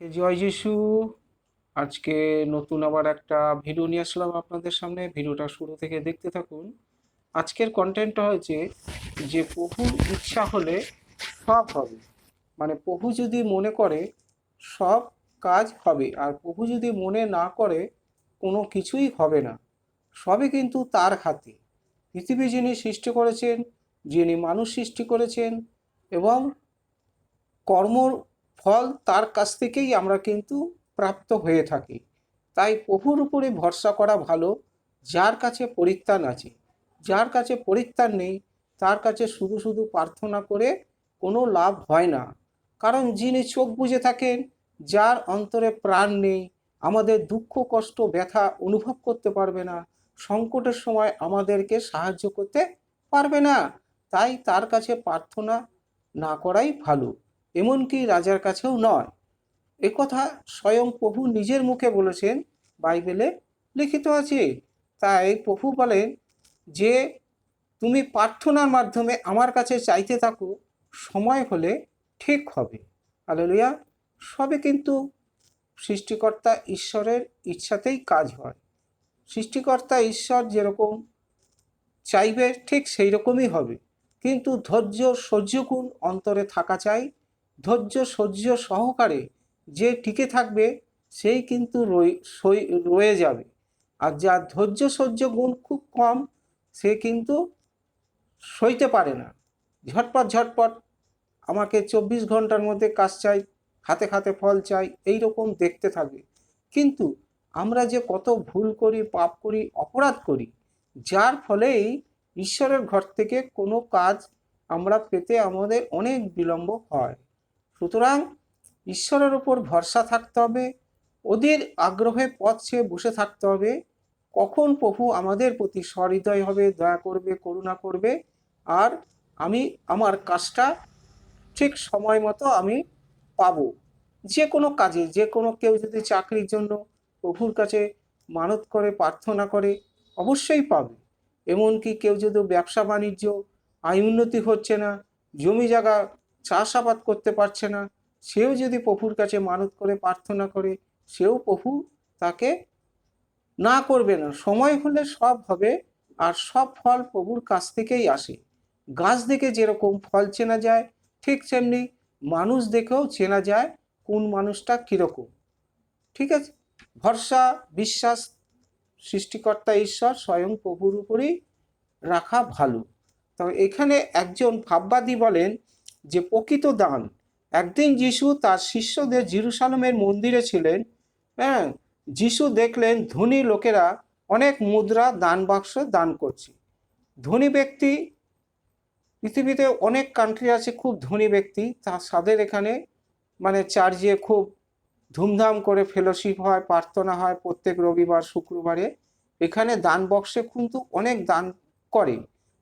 জয় যিশু। আজকে নতুন আবার একটা ভিডিও নিয়ে আসলাম আপনাদের সামনে। ভিডিওটা শুরু থেকে দেখতে থাকুন। আজকের কন্টেন্টটা হচ্ছে যে প্রভুর ইচ্ছা হলে সব হবে। মানে প্রভু যদি মনে করে সব কাজ হবে, আর প্রভু যদি মনে না করে কোনো কিছুই হবে না। সবই কিন্তু তার হাতে। পৃথিবী যিনি সৃষ্টি করেছেন, যিনি মানুষ সৃষ্টি করেছেন, এবং কর্মর ফল তার কাছ থেকেই আমরা কিন্তু প্রাপ্ত হয়ে থাকি। তাই প্রভুর উপরে ভরসা করা ভালো। যার কাছে পরিত্রাণ আছে, যার কাছে পরিত্রাণ নেই, তার কাছে শুধু শুধু প্রার্থনা করে কোনো লাভ হয় না। কারণ যিনি চোখ বুজে থাকেন, যার অন্তরে প্রাণ নেই, আমাদের দুঃখ কষ্ট ব্যথা অনুভব করতে পারবে না, সংকটের সময় আমাদেরকে সাহায্য করতে পারবে না। তাই তার কাছে প্রার্থনা না করাই ভালো, এমনকি রাজার কাছেও নয়। একথা স্বয়ং প্রভু নিজের মুখে বলেছেন, বাইবেলে লিখিত আছে। তাই প্রভু বলেন যে তুমি প্রার্থনার মাধ্যমে আমার কাছে চাইতে থাকো, সময় হলে ঠিক হবে। হালেলুয়া। সবে কিন্তু সৃষ্টিকর্তা ঈশ্বরের ইচ্ছাতেই কাজ হয়। সৃষ্টিকর্তা ঈশ্বর যেরকম চাইবে ঠিক সেই রকমই হবে। কিন্তু ধৈর্য সহ্যগুণ অন্তরে থাকা চাই। ধৈর্য সহ্য সহকারে যে টিকে থাকবে সেই কিন্তু রয়ে যাবে। আর যার ধৈর্য সহ্য গুণ খুব কম, সে কিন্তু সইতে পারে না। ঝটপট ঝটপট আমাকে 24 ঘন্টার মধ্যে কাজ চাই, হাতে হাতে ফল চাই, এই রকম দেখতে থাকবে। কিন্তু আমরা যে কত ভুল করি, পাপ করি, অপরাধ করি, যার ফলেই ঈশ্বরের ঘর থেকে কোনো কাজ আমরা পেতে আমাদের অনেক বিলম্ব হয়। সুতরাং ঈশ্বরের ওপর ভরসা থাকতে হবে। ওদের আগ্রহে পথ চেয়ে বসে থাকতে হবে কখন প্রভু আমাদের প্রতি সহৃদয় হবে, দয়া করবে, করুণা করবে, আর আমি আমার কাজটা ঠিক সময় মতো আমি পাবো। যে কোনো কাজে, যে কোনো কেউ যদি চাকরির জন্য প্রভুর কাছে মানত করে, প্রার্থনা করে, অবশ্যই পাবে। এমনকি কেউ যদি ব্যবসা বাণিজ্য আয় উন্নতি হচ্ছে না, জমি জায়গা চাষাবাদ করতে পারছে না, সেও যদি প্রভুর কাছে মানত করে, প্রার্থনা করে, সেও প্রভু তাকে না করবে না। সময় হলে সব হবে। আর সব ফল প্রভুর কাছ থেকেই আসে। গাছ দেখে যেরকম ফল চেনা যায়, ঠিক তেমনি মানুষ দেখেও চেনা যায় কোন মানুষটা কীরকম। ঠিক আছে। ভরসা বিশ্বাস সৃষ্টিকর্তা ঈশ্বর স্বয়ং প্রভুর উপরেই রাখা ভালো। তবে এখানে একজন ভাববাদী বলেন যে প্রকৃত দান। একদিন যিশু তার শিষ্যদের জেরুসালেমের মন্দিরে ছিলেন। হ্যাঁ, যিশু দেখলেন ধনী লোকেরা অনেক মুদ্রা দান বাক্স দান করছে। ধনী ব্যক্তি, পৃথিবীতে অনেক কান্ট্রি আছে খুব ধনী ব্যক্তি, তাদের এখানে মানে চার্চে খুব ধুমধাম করে ফেলোশিপ হয়, প্রার্থনা হয় প্রত্যেক রবিবার শুক্রবারে। এখানে দান বক্সে কিন্তু অনেক দান করে।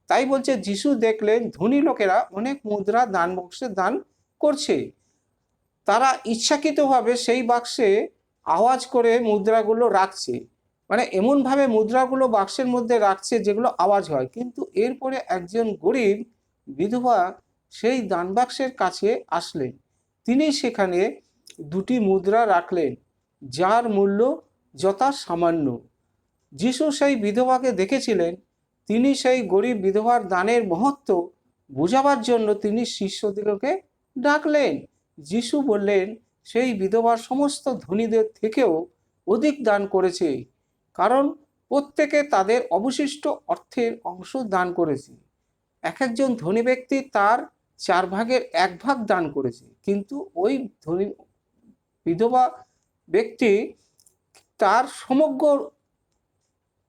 তাই বলছে যিশু দেখলেন ধনী লোকেরা অনেক মুদ্রা দান বক্সে দান করছে। তারা ইচ্ছাকৃতভাবে সেই বাক্সে আওয়াজ করে মুদ্রাগুলো রাখছে, মানে এমনভাবে মুদ্রাগুলো বাক্সের মধ্যে রাখছে যেগুলো আওয়াজ হয়। কিন্তু এরপরে একজন গরিব বিধবা সেই দান বাক্সের কাছে আসলেন। তিনি সেখানে দুটি মুদ্রা রাখলেন, যার মূল্য যথা সামান্য। যিশু সেই বিধবাকে দেখেছিলেন। তিনি সেই গরিব বিধবার দানের মহত্ব বোঝাবার জন্য তিনি শিষ্যদিগকে ডাকলেন। যিশু বললেন সেই বিধবার সমস্ত ধনীদের থেকেও অধিক দান করেছে, কারণ প্রত্যেকে তাদের অবশিষ্ট অর্থের অংশ দান করেছে। এক একজন ধনী ব্যক্তি তার 1/4 দান করেছে, কিন্তু ওই ধনী বিধবা ব্যক্তি তার সমগ্র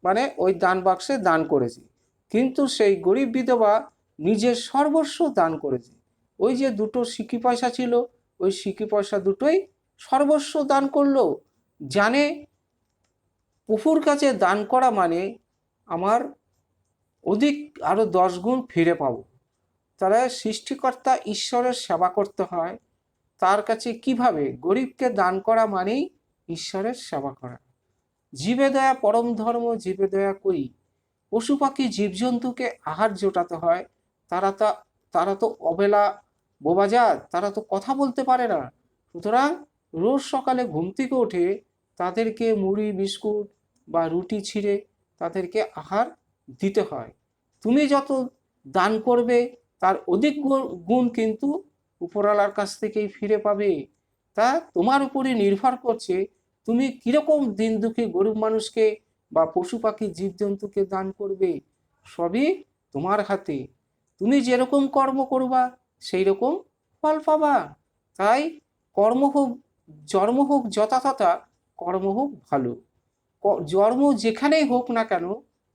মানে ওই দান বাক্সে দান করেছে। কিন্তু সেই গরিব বিধবা নিজের সর্বস্ব দান করেছে। ওই যে দুটো সিকি পয়সা ছিল, ওই সিকি পয়সা দুটোই সর্বস্ব দান করলো। জানে প্রভুর কাছে দান করা মানে আমার অধিক আরো 10 গুণ ফিরে পাবো। তারা সৃষ্টিকর্তা ঈশ্বরের সেবা করতে হয়। তার কাছে কিভাবে? গরিবকে দান করা মানেই ঈশ্বরের সেবা করা। জীবে দয়া পরম ধর্ম, জীবে দয়া করি। পশু পাখি জীবজন্তুকে আহার জোটাতে হয়। তারা তা তারা তো অবেলা বোবাজাত, তারা তো কথা বলতে পারে না। সুতরাং রোজ সকালে ঘুম থেকে উঠে তাদেরকে মুড়ি বিস্কুট বা রুটি ছিঁড়ে তাদেরকে আহার দিতে হয়। তুমি যত দান করবে তার অধিক গুণ কিন্তু উপরওয়ালার কাছ থেকেই ফিরে পাবে। তা তোমার উপরই নির্ভর করছে তুমি কিরকম দিন দুঃখী গরিব মানুষকে বা পশু পাখি জীবজন্তুকে দান করবে, সবই তোমার হাতে। তুমি যেরকম কর্ম করবা সেই রকম ফল পাবা। তাই কর্ম হোক জন্ম হোক যথাতথা, কর্ম হোক ভালো। জন্ম যেখানেই হোক না কেন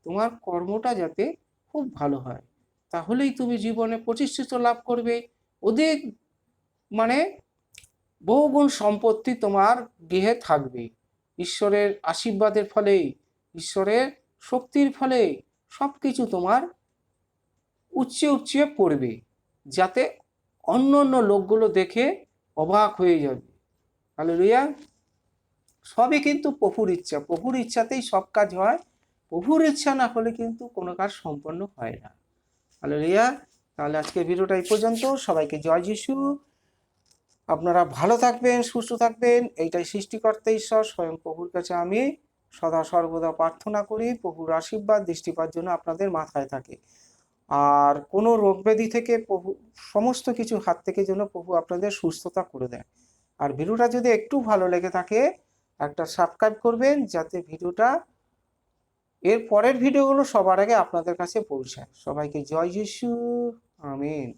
তোমার কর্মটা যাতে খুব ভালো হয়, তাহলেই তুমি জীবনে প্রতিষ্ঠিত লাভ করবে। অধিক মানে বহুগুণ সম্পত্তি তোমার গৃহে থাকবে। ঈশ্বরের আশীর্বাদের ফলে, ঈশ্বরের শক্তির ফলে সব কিছু তোমার উচ্চে উচ্চে পড়বে, যাতে অন্য অন্য লোকগুলো দেখে অবাক হয়ে যাবে। হালেলুয়া। সবই কিন্তু প্রভুর ইচ্ছা, প্রভুর ইচ্ছাতেই সব কাজ হয়। প্রভুর ইচ্ছা না হলে কিন্তু কোনো কাজ সম্পন্ন হয় না। হালেলুয়া। তাহলে আজকে ভিডিওটা এই পর্যন্ত। সবাইকে জয় যিশু। আপনারা ভালো থাকবেন, সুস্থ থাকবেন, এইটাই সৃষ্টিকর্তা ঈশ্বর স্বয়ং প্রভুর কাছে আমি সদা সর্বদা প্রার্থনা করি। প্রভুর আশীর্বাদ দৃষ্টিপাত যেন আপনাদের মাথায় থাকে, আর কোনো রোগ ব্যাধি থেকে প্রভু, সমস্ত কিছু হাত থেকে যেন প্রভু আপনাদের সুস্থতা করে দেয়। আর ভিডিওটা যদি একটু ভালো লেগে থাকে একটা সাবস্ক্রাইব করবেন, যাতে ভিডিওটা এর পরের ভিডিওগুলো সবার আগে আপনাদের কাছে পৌঁছায়। সবাইকে জয় যিশু। আমিন।